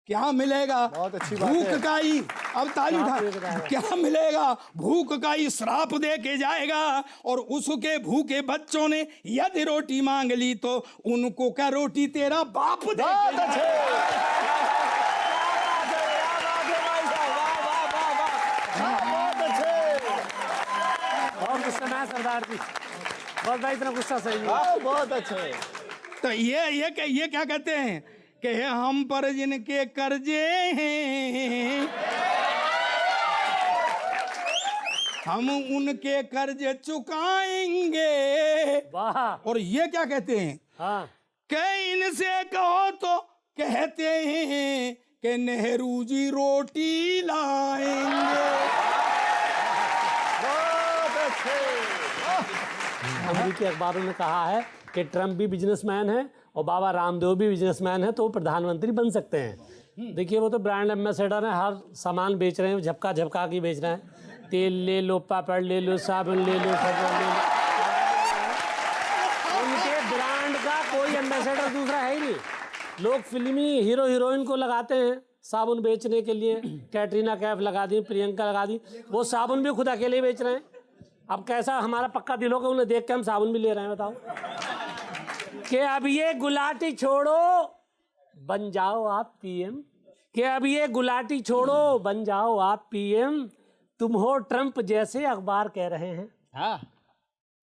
क्या मिलेगा? बहुत अच्छी बात भूख है। का ही, अब ताली उठा, क्या मिलेगा? भूख का ही श्राप दे के जाएगा। और उसके भूखे बच्चों ने यदि रोटी मांग ली तो उनको क्या रोटी तेरा बाप दे के बहुत अच्छे। बहुत अच्छे। बहुत गुस्सा में है सरदार जी, बहुत भाई इतना गुस्सा सही नहीं। वाह, बहुत अच्छे। तो ये क्या कहते हैं कि हम पर जिनके कर्जे हैं हम उनके कर्ज चुकाएंगे। वाह। और ये क्या कहते हैं हाँ, कि इनसे कहो तो कहते हैं कि नेहरू जी रोटी लाएंगे। बहुत अच्छे। अमेरिकी अखबारों ने कहा है कि ट्रम्प भी बिजनेसमैन है और बाबा रामदेव भी बिजनेसमैन है, तो वो प्रधानमंत्री बन सकते हैं। देखिए वो तो ब्रांड एम्बेसडर हैं, हर सामान बेच रहे हैं, झपका झपका के बेच रहे हैं। तेल ले लो, पापड़ ले लो, साबुन ले लो, साबुन ले लो। उनके ब्रांड का कोई एम्बेसडर दूसरा है ही नहीं। लोग फिल्मी हीरो हीरोइन को लगाते हैं साबुन बेचने के लिए, कैटरीना कैफ लगा दी, प्रियंका लगा दी, वो साबुन भी खुद अकेले बेच रहे हैं। अब कैसा हमारा पक्का दिल होगा उन्हें देख के हम साबुन भी ले रहे हैं, बताओ। कि अब ये गुलाटी छोड़ो बन जाओ आप पीएम, कि अब ये गुलाटी छोड़ो बन जाओ आप पीएम, तुम हो ट्रम्प जैसे अखबार कह रहे हैं। हाँ,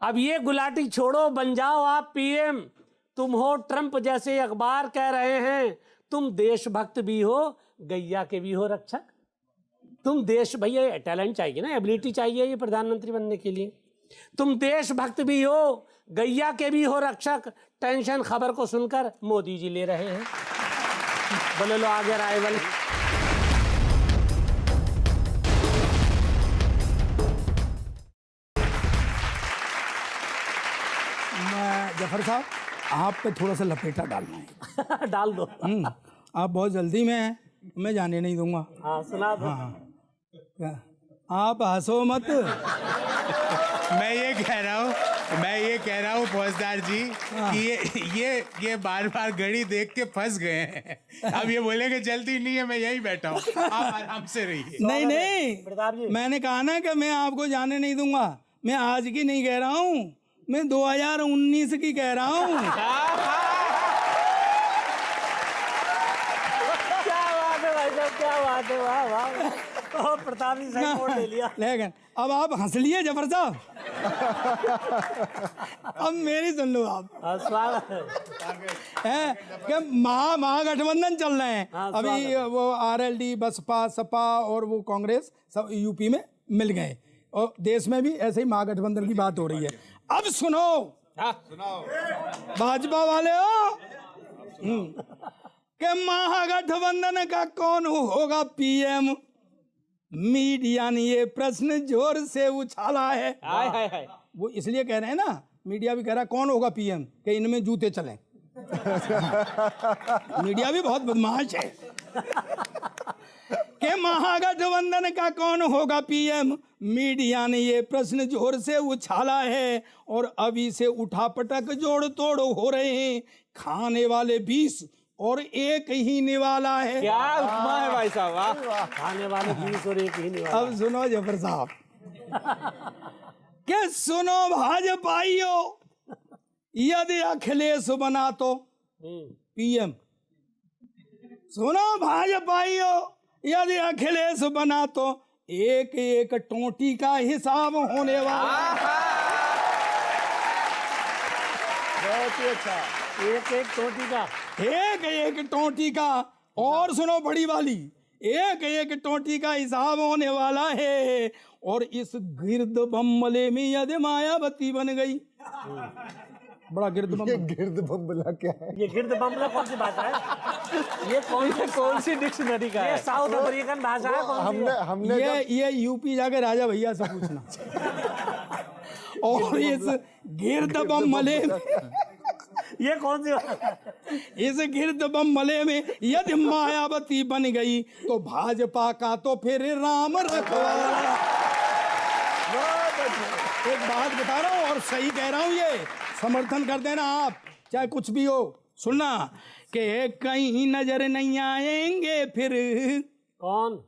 अब ये गुलाटी छोड़ो बन जाओ आप पीएम, तुम हो ट्रम्प जैसे अखबार कह रहे हैं। तुम देशभक्त भी हो, गैया के भी हो रक्षक। तुम देश, भैया टैलेंट चाहिए ना, एबिलिटी चाहिए ये प्रधानमंत्री बनने के लिए। तुम देशभक्त भी हो, गैया के भी हो रक्षक। टेंशन खबर को सुनकर मोदी जी ले रहे हैं। बोले लो आगे राइवल। जफर साहब, आप पे थोड़ा सा लपेटा डालना है। डाल दो। आप बहुत जल्दी में हैं, मैं जाने नहीं दूंगा। हाँ सुना दो। क्या? आप हंसो मत। मैं ये कह रहा हूँ फौजदार जी कि ये बार बार घड़ी देख के फंस गए हैं। अब ये बोलेंगे जल्दी नहीं है, मैं यही बैठा हूँ, आप आराम से रहिए। प्रताप जी, नहीं, मैंने कहा ना कि मैं आपको जाने नहीं दूंगा। मैं आज की नहीं कह रहा हूँ, मैं 2019 की कह रहा हूँ। क्या बात है भाई साहब, क्या बात है, वाह वाह। तो प्रताप जी सही मोड़ ले लिया। लेकिन अब आप हंस लिए जफर साहब। अब मेरी सुन लो आप। हाँ, स्वागत है। कि महागठबंधन चल रहे हैं। हाँ, अभी वो आरएलडी, बसपा, सपा और वो कांग्रेस सब यूपी में मिल गए और देश में भी ऐसे ही महागठबंधन की बात हो रही है। अब सुनो, भाजपा वाले हो कि महागठबंधन का कौन होगा पीएम? मीडिया ने ये प्रश्न जोर से उछाला है। हाय हाय हाय। वो इसलिए कह रहे हैं ना, मीडिया भी कह रहा है कौन होगा पीएम, कि इनमें जूते चलें। मीडिया भी बहुत बदमाश है। कि महागठबंधन का कौन होगा पीएम? मीडिया ने ये प्रश्न जोर से उछाला है और अभी से उठापटक जोड़ तोड़ हो रहे हैं। खाने वाले 20 और एक ही निवाला है। क्या उपमा है भाई साहब, वाह। खाने वाले 20 और एक ही निवाला। अब सुनो जफर साहब, क्या सुनो भाजपाइयों, यदि अखिलेश बना तो पीएम। सुनो भाजपाइयों, यदि अखिलेश बना तो एक एक टोटी का हिसाब होने वाला। बहुत ही अच्छा। एक एक टोटी का। एक एक टोटी का, और सुनो बड़ी वाली, एक एक टोटी का हिसाब होने वाला है। और इस गिरद बम्बले में यदि मायावती बन गई। बड़ा गिरद ये बम्बला। गिरद बम्बला क्या है? ये गिरद बम्बला कौन सी भाषा है? ये कौन सी डिक्शनरी का ये है? साउथ अफ्रीकन भाषा है कौन सी है? हमने ये यूपी जाके राजा भैया से पूछना। और इस गिरद बम्बले में, ये कौन सी भाषा है? इस गिरद बम्बले में यदि मायावती बन गई तो भाजपा का तो फिर राम रखवाला। एक बात बता रहा हूँ और सही कह रहा हूँ, ये समर्थन कर देना आप, चाहे कुछ भी हो। सुनना कि कहीं नजर नहीं आएंगे फिर कौन?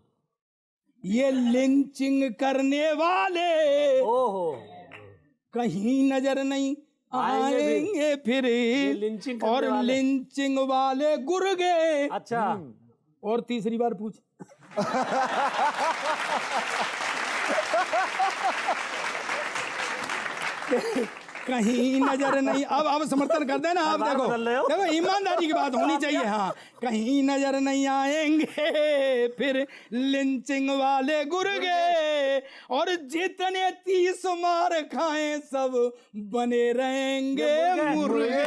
ये लिंचिंग करने वाले, ओहो, कहीं नजर नहीं आएंगे फिर लिंचिंग करने और वाले। लिंचिंग वाले गुर्गे। अच्छा। और तीसरी बार पूछ। कहीं नजर नहीं, अब समर्थन कर देना आप। बात देखो बदल रहे हो। देखो, ईमानदारी की बात होनी चाहिए। हाँ, कहीं नजर नहीं आएंगे फिर लिंचिंग वाले गुर्गे, और जितने 30 मार खाएं सब बने रहेंगे मुर्गे।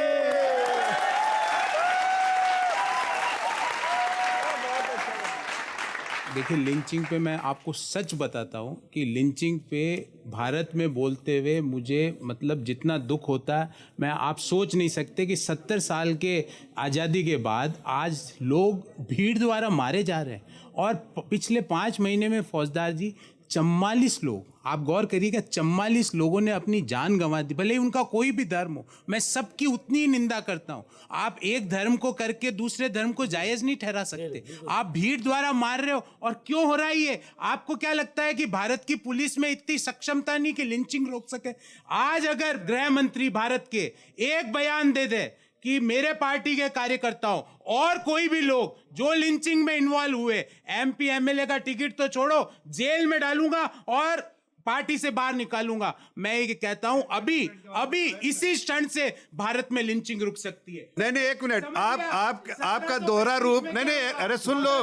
देखिए, लिंचिंग पे मैं आपको सच बताता हूँ कि लिंचिंग पे भारत में बोलते हुए मुझे मतलब जितना दुख होता है, मैं आप सोच नहीं सकते कि 70 साल के आज़ादी के बाद आज लोग भीड़ द्वारा मारे जा रहे हैं। और पिछले 5 महीने में फौजदार जी 44 लोग, आप गौर करिएगा, 44 लोगों ने अपनी जान गंवा दी। भले ही उनका कोई भी धर्म हो, मैं सबकी उतनी ही निंदा करता हूँ। आप एक धर्म को करके दूसरे धर्म को जायज़ नहीं ठहरा सकते। आप भीड़ द्वारा मार रहे हो। और क्यों हो रहा है ये? आपको क्या लगता है कि भारत की पुलिस में इतनी सक्षमता नहीं कि लिंचिंग रोक सके? आज अगर गृह मंत्री भारत के एक बयान दे दे कि मेरे पार्टी के कार्यकर्ताओं और कोई भी लोग जो लिंचिंग में इन्वॉल्व हुए, एमपी एमएलए का टिकट तो छोड़ो, जेल में डालूंगा और पार्टी से बाहर निकालूंगा। मैं ये कहता हूं, अभी इसी क्षण से भारत में लिंचिंग रुक सकती है। नहीं, एक मिनट, आपका दोहरा रूप। नहीं, अरे सुन लो,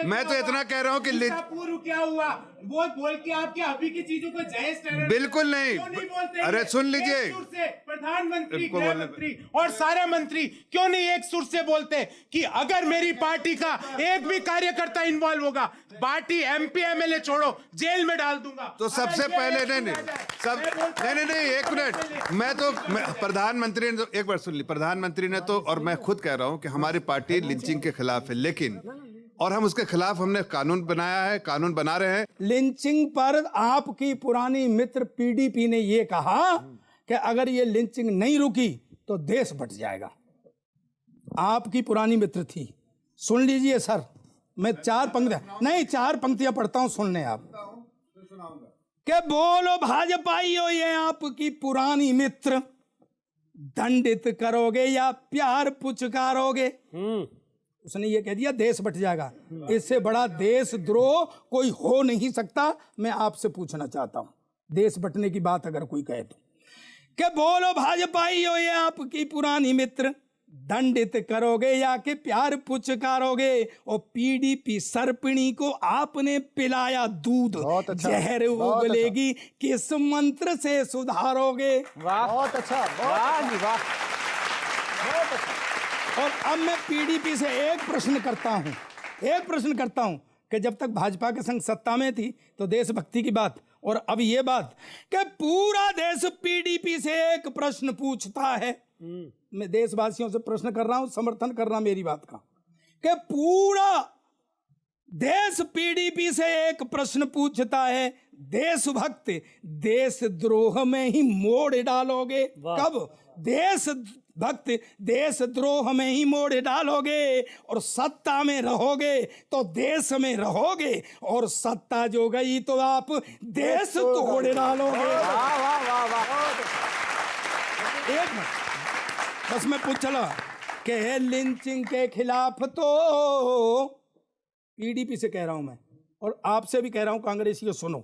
मैं तो इतना कह रहा हूँ कि पूर्व क्या हुआ वो बोल के आपके अभी की चीजों को जायज ठहरा? बिल्कुल नहीं। अरे सुन लीजिए, प्रधानमंत्री, गृह मंत्री और सारे मंत्री क्यों नहीं एक सुर से बोलते कि अगर मेरी पार्टी का एक भी कार्यकर्ता इन्वॉल्व होगा, पार्टी एमपी एमएलए छोड़ो, जेल में डाल दूंगा। तो सबसे पहले नहीं, एक मिनट, मैं तो प्रधानमंत्री ने तो, एक बार सुन ली, प्रधानमंत्री ने तो, और मैं खुद कह रहा हूं कि हमारी पार्टी लिंचिंग के खिलाफ है, लेकिन और हम उसके खिलाफ हमने कानून बनाया है, कानून बना रहे हैं। लिंचिंग पर आपकी पुरानी मित्र पीडीपी ने ये कहा कि अगर ये लिंचिंग नहीं रुकी तो देश बट जाएगा। आपकी पुरानी मित्र थी। सुन लीजिए सर, मैं 4 पंक्तियां पढ़ता हूं, सुनने आप। के बोलो भाजपाइयों, ये आपकी पुरानी मित्र, दंडित करोगे या प्यार पुचकारोगे? उसने ये कह दिया देश बट जाएगा। इससे बड़ा देशद्रोह कोई हो नहीं सकता। मैं आपसे पूछना चाहता हूं, देश बटने की बात अगर कोई कहे तो, के बोलो भाजपाइयों, ये आपकी पुरानी मित्र, दंडित करोगे या कि प्यार पुचकारोगे? और पीडीपी सर्पिणी को आपने पिलाया दूध, जहर उगलेगी, किस मंत्र से सुधारोगे? बहुत अच्छा, वाह जी वाह। और अब मैं पीडीपी से एक प्रश्न करता हूं कि जब तक भाजपा के संग सत्ता में थी तो देशभक्ति की बात, और अब ये बात कि पूरा देश पीडीपी से एक प्रश्न पूछता है। मैं देशवासियों से प्रश्न कर रहा हूं, समर्थन कर रहा मेरी बात का, कि पूरा देश पीडीपी से एक प्रश्न पूछता है, देशभक्त देशद्रोह में ही मोड़ डालोगे? कब? देशभक्त देशद्रोह में ही मोड़ डालोगे, और सत्ता में रहोगे तो देश में रहोगे, और सत्ता जो गई तो आप देश तोड़ डालोगे। एक मिनट बस मैं पूछ चला कि लिंचिंग के खिलाफ तो पीडीपी से कह रहा हूं मैं, और आपसे भी कह रहा हूं कांग्रेसियों सुनो,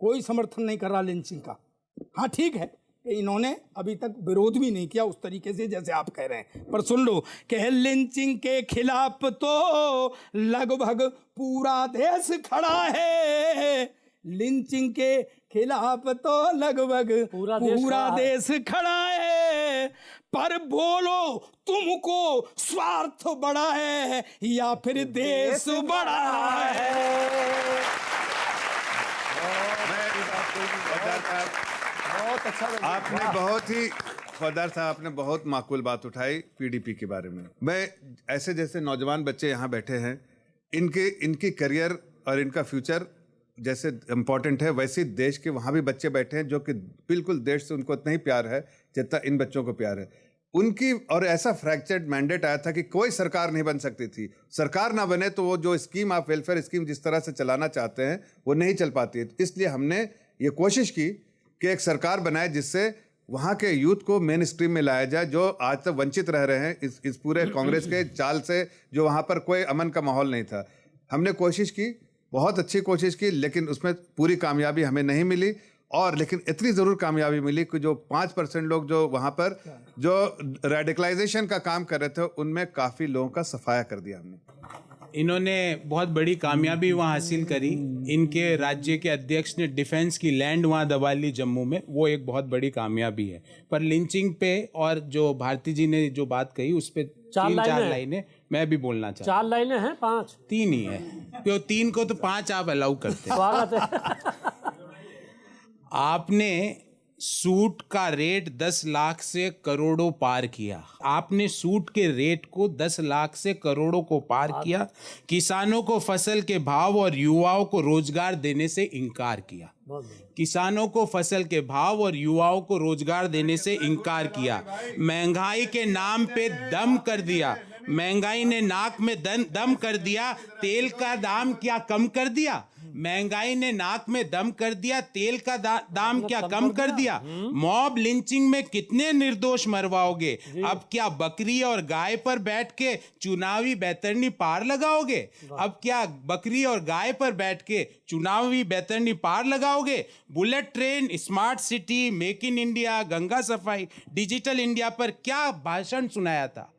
कोई समर्थन नहीं कर रहा लिंचिंग का। हाँ ठीक है कि इन्होंने अभी तक विरोध भी नहीं किया उस तरीके से जैसे आप कह रहे हैं, पर सुन लो कि लिंचिंग के खिलाफ तो लगभग पूरा देश खड़ा है। लिंचिंग के खिलाफ तो लगभग पूरा देश खड़ा है। पर बोलो तुमको स्वार्थ बड़ा है या फिर देश बड़ा है? बहुत अच्छा लगा। आपने बहुत ही फौजदार साहब, आपने बहुत माकूल बात उठाई पीडीपी के बारे में। मैं ऐसे जैसे नौजवान बच्चे यहाँ बैठे हैं, इनकी करियर और इनका फ्यूचर जैसे इम्पोर्टेंट है, वैसे ही देश के वहाँ भी बच्चे बैठे हैं जो कि बिल्कुल देश से उनको इतना ही प्यार है जितना इन बच्चों को प्यार है उनकी। और ऐसा फ्रैक्चर्ड मैंडेट आया था कि कोई सरकार नहीं बन सकती थी, सरकार ना बने तो वो जो स्कीम आप वेलफेयर स्कीम जिस तरह से चलाना चाहते हैं वो नहीं चल पाती है। इसलिए हमने ये कोशिश की कि एक सरकार बनाए जिससे वहाँ के यूथ को मेन स्ट्रीम में लाया जाए, जो आज तक वंचित रह रहे हैं इस पूरे कांग्रेस के चाल से, जो वहाँ पर कोई अमन का माहौल नहीं था। हमने कोशिश की, बहुत अच्छी कोशिश की, लेकिन उसमें पूरी कामयाबी हमें नहीं मिली। और लेकिन इतनी ज़रूर कामयाबी मिली कि जो 5% लोग जो वहाँ पर जो रेडिकलाइजेशन का काम कर रहे थे उनमें काफ़ी लोगों का सफाया कर दिया हमने। इन्होंने बहुत बड़ी कामयाबी वहाँ हासिल करी। इनके राज्य के अध्यक्ष ने डिफेंस की लैंड वहाँ दबा ली जम्मू में, वो एक बहुत बड़ी कामयाबी है। पर लिंचिंग पे और जो भारती जी ने जो बात कही उस पर 3-4 लाइनें मैं भी बोलना चाहता हूँ। 4 लाइनें हैं 5? 3 ही है, क्यों 3 को तो 5 आप अलाउ करते हैं। स्वागत है। आपने सूट का रेट 10 लाख से करोड़ों पार किया। आपने सूट के रेट को 10 लाख से करोड़ों को पार किया। किसानों को फसल के भाव और युवाओं को रोजगार देने से इनकार किया। किसानों को फसल के भाव और युवाओं को रोजगार देने से इनकार किया। महंगाई के नाम पे दम कर दिया। महंगाई ने नाक में दम कर दिया, तेल का दाम क्या कम कर दिया? महंगाई ने नाक में दम कर दिया, तेल का दाम क्या कम कर दिया? मॉब लिंचिंग में कितने निर्दोष मरवाओगे? अब क्या बकरी और गाय पर बैठ के चुनावी बैतरनी पार लगाओगे? अब क्या बकरी और गाय पर बैठ के चुनावी बैतरनी पार लगाओगे? Bullet train, smart city, make in India, Ganga सफाई, डिजिटल इंडिया पर क्या भाषण सुनाया था?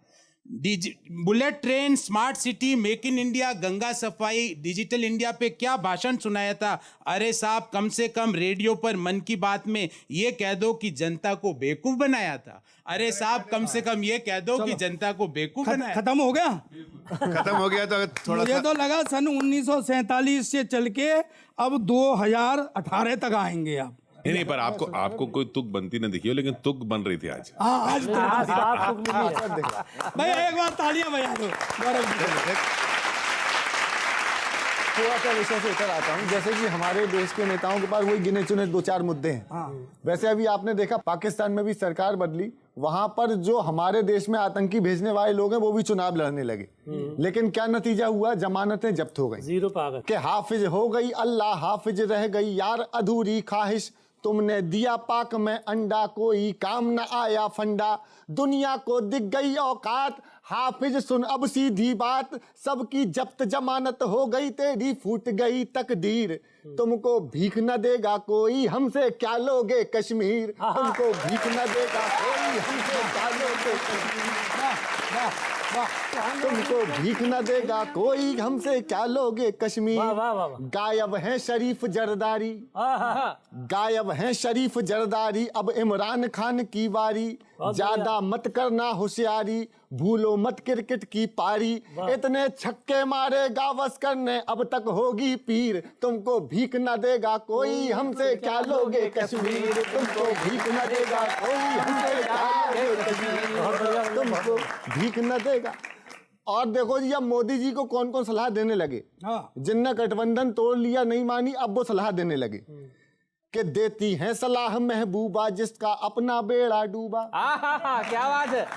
Bullet train, smart city, make in India, Ganga सफाई, डिजिटल इंडिया पे क्या भाषण सुनाया था? अरे साहब, कम से कम रेडियो पर मन की बात में ये कह दो कि जनता को बेवकूफ बनाया था। अरे साहब, कम से कम ये कह दो कि जनता को बेवकूफ बनाया। खत्म हो गया? खत्म हो गया तो थोड़ा मुझे तो लगा सन 1947 से चल के अब 2018 तक आएंगे आप। नहीं, पर आपको कोई तुक बनती न दिखी हो, लेकिन तुक बन रही थी आज। आज भाई एक बार तालियां बजा दो। थोड़ा सा विषय से उतर आता हूँ। जैसे कि हमारे देश के नेताओं के पास वही गिने चुने 2-4 मुद्दे हैं। वैसे अभी आपने देखा पाकिस्तान में भी सरकार बदली, वहां पर जो हमारे देश में आतंकी भेजने वाले लोग हैं वो भी चुनाव लड़ने लगे। लेकिन क्या नतीजा हुआ? जमानतें जब्त हो गई। 0 पे आ गए। कि हाफिज हो गई अल्लाह, हाफिज रह गई यार अधूरी ख्वाहिश। तुमने दिया पाक में अंडा, कोई काम न आया फंडा। दुनिया को दिख गई औकात, हाफिज सुन अब सीधी बात। सबकी जब्त जमानत हो गई, तेरी फूट गई तकदीर। तुमको भीख न देगा कोई, हमसे क्या लोगे कश्मीर। तुमको भीख न देगा कोई, हमसे क्या लोगे कश्मीर। तुमको भीख न देगा कोई, हमसे क्या लोगे कश्मीर। गायब है शरीफ जरदारी, गायब है शरीफ जरदारी। अब इमरान खान की बारी, ज्यादा मत करना होशियारी। भूलो मत क्रिकेट की पारी, इतने छक्के मारे गावस्कर ने अब तक होगी पीर। तुमको भीख न देगा कोई, हमसे क्या लोगे कश्मीर। तुमको भीख न देगा कोई, हमसे क्या लोगे कश्मीर। तुमको भीख न देगा। और देखो जी, अब मोदी जी को कौन कौन सलाह देने लगे। जिनने गठबंधन तोड़ लिया, नहीं मानी, अब वो सलाह देने लगे कि देती हैं सलाह महबूबा जिसका अपना बेड़ा डूबा। क्या बात है।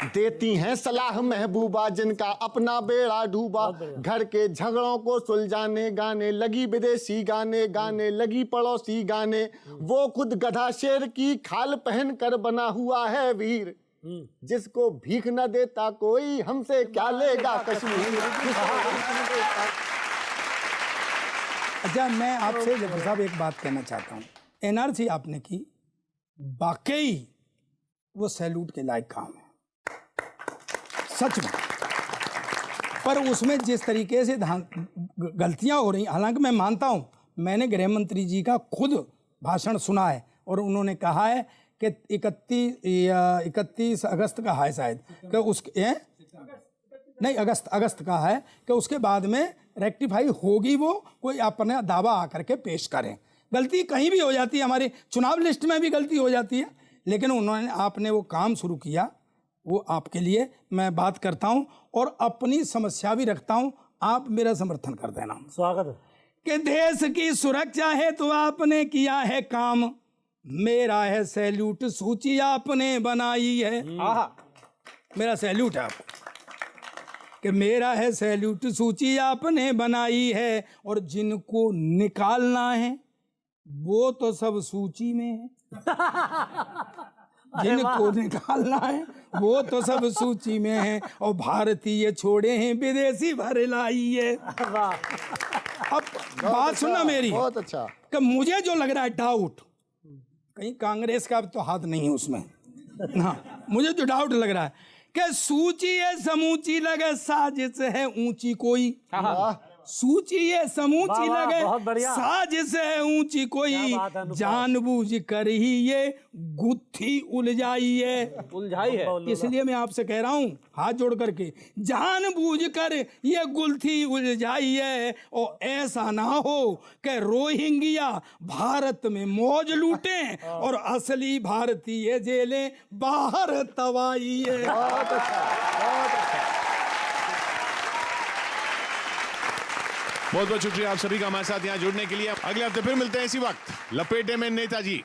देती हैं सलाह महबूबा जिनका अपना बेड़ा डूबा। घर के झगड़ों को सुलझाने गाने लगी विदेशी गाने, गाने लगी पड़ोसी गाने। वो खुद गधा शेर की खाल पहन कर बना हुआ है वीर। जिसको भीख न देता कोई, हमसे क्या लेगा कश्मीर। अच्छा, मैं आपसे जफर साहब एक बात कहना चाहता हूँ। एनआरसी आपने की, वाकई वो सैल्यूट के लायक काम है, सच में। पर उसमें जिस तरीके से गलतियां हो रही, हालांकि मैं मानता हूं, मैंने गृह मंत्री जी का खुद भाषण सुना है और उन्होंने कहा है कि 31 अगस्त का है शायद, कि उसके नहीं अगस्त का है कि उसके बाद में रेक्टिफाई होगी, वो कोई अपना दावा आकर के पेश करें। गलती कहीं भी हो जाती है, हमारे चुनाव लिस्ट में भी गलती हो जाती है, लेकिन उन्होंने आपने वो काम शुरू किया, वो आपके लिए मैं बात करता हूं और अपनी समस्या भी रखता हूं, आप मेरा समर्थन कर देना। स्वागत है। कि देश की सुरक्षा है तो आपने किया है काम, मेरा है सैल्यूट, सूची आपने बनाई है। मेरा सैल्यूट है आपको कि मेरा है सैल्यूट, सूची आपने बनाई है, और जिनको निकालना है वो तो सब सूची में है। जिनको निकालना है वो तो सब सूची में है, और भारतीय छोड़े हैं विदेशी भर लाई है। अब बात सुनना मेरी, बहुत अच्छा। कि मुझे जो लग रहा है डाउट, कहीं कांग्रेस का तो हाथ नहीं है उसमें। हाँ, मुझे जो डाउट लग रहा है कि सूची है समूची लगे साजिश है ऊंची कोई, सूची है समूची वाह, लगे बहुत बढ़िया। साजिश है ऊंची कोई, क्या बात है अनुपम। जानबूझ कर ही ये गुत्थी उलझाई है। उलझाई है। इसलिए मैं आपसे कह रहा हूं हाथ जोड़ करके, जानबूझ कर ये गुत्थी उलझाई है, और ऐसा ना हो कि रोहिंग्या भारत में मौज लूटें और असली भारतीय जेलें बाहर तबाही है। बहुत अच्छा, बहुत अच्छा। बहुत बहुत शुक्रिया आप सभी का हमारे साथ यहाँ जुड़ने के लिए। अगले हफ्ते फिर मिलते हैं इसी वक्त लपेटे में नेताजी।